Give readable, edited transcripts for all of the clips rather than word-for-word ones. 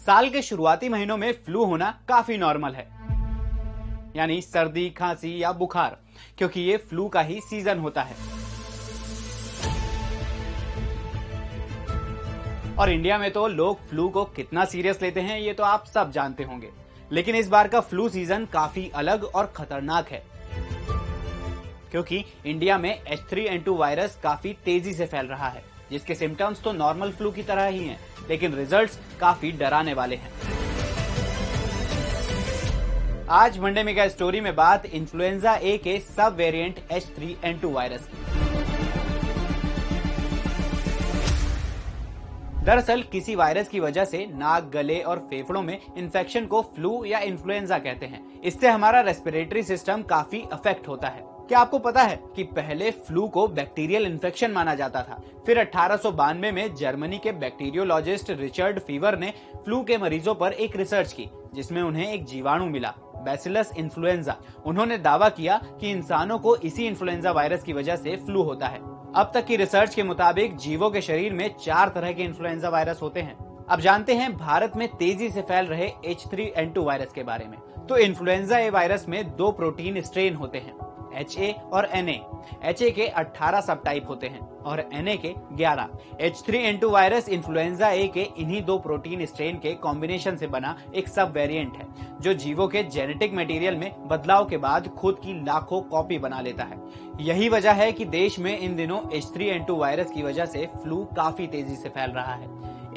साल के शुरुआती महीनों में फ्लू होना काफी नॉर्मल है, यानी सर्दी, खांसी या बुखार, क्योंकि ये फ्लू का ही सीजन होता है। और इंडिया में तो लोग फ्लू को कितना सीरियस लेते हैं ये तो आप सब जानते होंगे। लेकिन इस बार का फ्लू सीजन काफी अलग और खतरनाक है, क्योंकि इंडिया में H3N2 वायरस काफी तेजी से फैल रहा है, जिसके सिम्टम्स तो नॉर्मल फ्लू की तरह ही हैं, लेकिन रिजल्ट्स काफी डराने वाले हैं। आज मंडे मेगा स्टोरी में बात इन्फ्लुएंजा ए के सब वेरिएंट H3N2 वायरस की। दरअसल किसी वायरस की वजह से नाक, गले और फेफड़ों में इन्फेक्शन को फ्लू या इन्फ्लुएंजा कहते हैं। इससे हमारा रेस्पिरेटरी सिस्टम काफी अफेक्ट होता है। क्या आपको पता है कि पहले फ्लू को बैक्टीरियल इन्फेक्शन माना जाता था? फिर 1892 में जर्मनी के बैक्टीरियोलॉजिस्ट रिचर्ड फीवर ने फ्लू के मरीजों पर एक रिसर्च की, जिसमें उन्हें एक जीवाणु मिला, बैसिलस इन्फ्लुएंजा। उन्होंने दावा किया कि इंसानों को इसी इन्फ्लुएंजा वायरस की वजह से फ्लू होता है। अब तक की रिसर्च के मुताबिक जीवों के शरीर में 4 तरह के इन्फ्लुएंजा वायरस होते हैं। अब जानते हैं भारत में तेजी से फैल रहे H3N2 वायरस के बारे में। तो इन्फ्लुएंजा ए वायरस में 2 प्रोटीन स्ट्रेन होते हैं, HA और NA। HA के 18 सब टाइप होते हैं और NA के 11। H3N2 वायरस इन्फ्लुएंजा ए के इन्हीं 2 प्रोटीन स्ट्रेन के कॉम्बिनेशन से बना एक सब वेरिएंट है, जो जीवों के जेनेटिक मटेरियल में बदलाव के बाद खुद की लाखों कॉपी बना लेता है। यही वजह है कि देश में इन दिनों H3N2 वायरस की वजह से फ्लू काफी तेजी से फैल रहा है।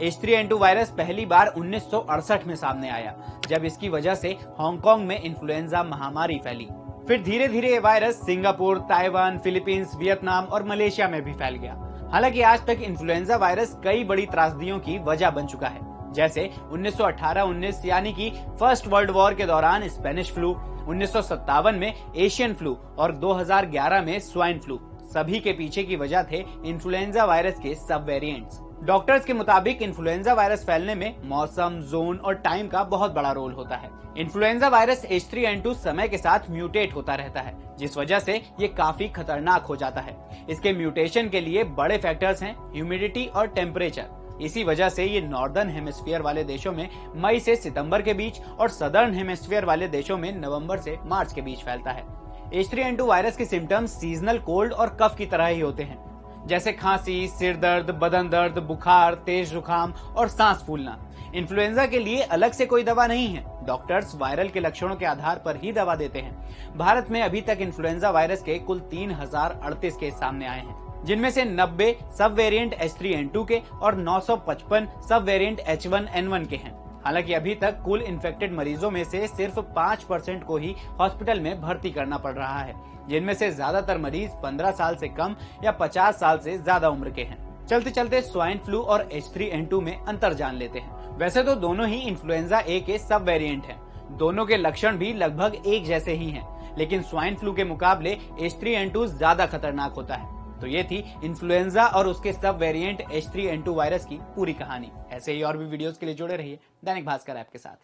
H3N2 वायरस पहली बार 1968 में सामने आया, जब इसकी वजह से हांगकांग में इन्फ्लुएंजा महामारी फैली। फिर धीरे धीरे ये virus Singapore, Taiwan, Philippines, Vietnam और मलेशिया में भी फैल गया। हालांकि आज तक इन्फ्लुएंजा वायरस कई बड़ी त्रासदियों की वजह बन चुका है, जैसे 1918-19 यानी कि फर्स्ट वर्ल्ड वॉर के दौरान स्पेनिश फ्लू, 1957 में एशियन फ्लू और 2011 में स्वाइन फ्लू। सभी के पीछे की वजह थे इन्फ्लुएंजा वायरस के सब वेरिएंट्स। डॉक्टर्स के मुताबिक इन्फ्लुएंजा वायरस फैलने में मौसम, जोन और टाइम का बहुत बड़ा रोल होता है। इन्फ्लुएंजा वायरस H3N2 समय के साथ म्यूटेट होता रहता है, जिस वजह से ये काफी खतरनाक हो जाता है। इसके म्यूटेशन के लिए बड़े फैक्टर्स हैं ह्यूमिडिटी और टेम्परेचर। इसी वजह से ये नॉर्दर्न हेमिस्फीयर वाले देशों में मई से सितंबर के बीच और सदर्न हेमिस्फीयर वाले देशों में नवंबर से मार्च के बीच फैलता है। H3N2 वायरस के सिम्टम्स सीजनल कोल्ड और कफ की तरह ही होते हैं, जैसे खांसी, सिर दर्द, बदन दर्द, बुखार, तेज जुकाम और सांस फूलना। इन्फ्लुएंजा के लिए अलग से कोई दवा नहीं है, डॉक्टर्स वायरल के लक्षणों के आधार पर ही दवा देते हैं। भारत में अभी तक इन्फ्लुएंजा वायरस के कुल 3038 केस सामने आए हैं, जिनमें से 90 सब वेरिएंट H3N2 के और 955 सब वेरिएंट H1N1 के हैं। हालांकि अभी तक कुल इन्फेक्टेड मरीजों में से सिर्फ 5% को ही हॉस्पिटल में भर्ती करना पड़ रहा है, जिनमें से ज्यादातर मरीज 15 साल से कम या 50 साल से ज्यादा उम्र के हैं। चलते चलते स्वाइन फ्लू और H3N2 में अंतर जान लेते हैं। वैसे तो दोनों ही इन्फ्लुएंजा ए के सब वेरिएंट हैं, दोनों के लक्षण भी लगभग एक जैसे ही हैं, लेकिन स्वाइन फ्लू के मुकाबले H3N2 ज्यादा खतरनाक होता है। तो ये थी इन्फ्लुएंजा और उसके सब वेरिएंट H3N2 वायरस की पूरी कहानी। ऐसे ही और भी वीडियोस के लिए जुड़े रहिए दैनिक भास्कर ऐप के साथ।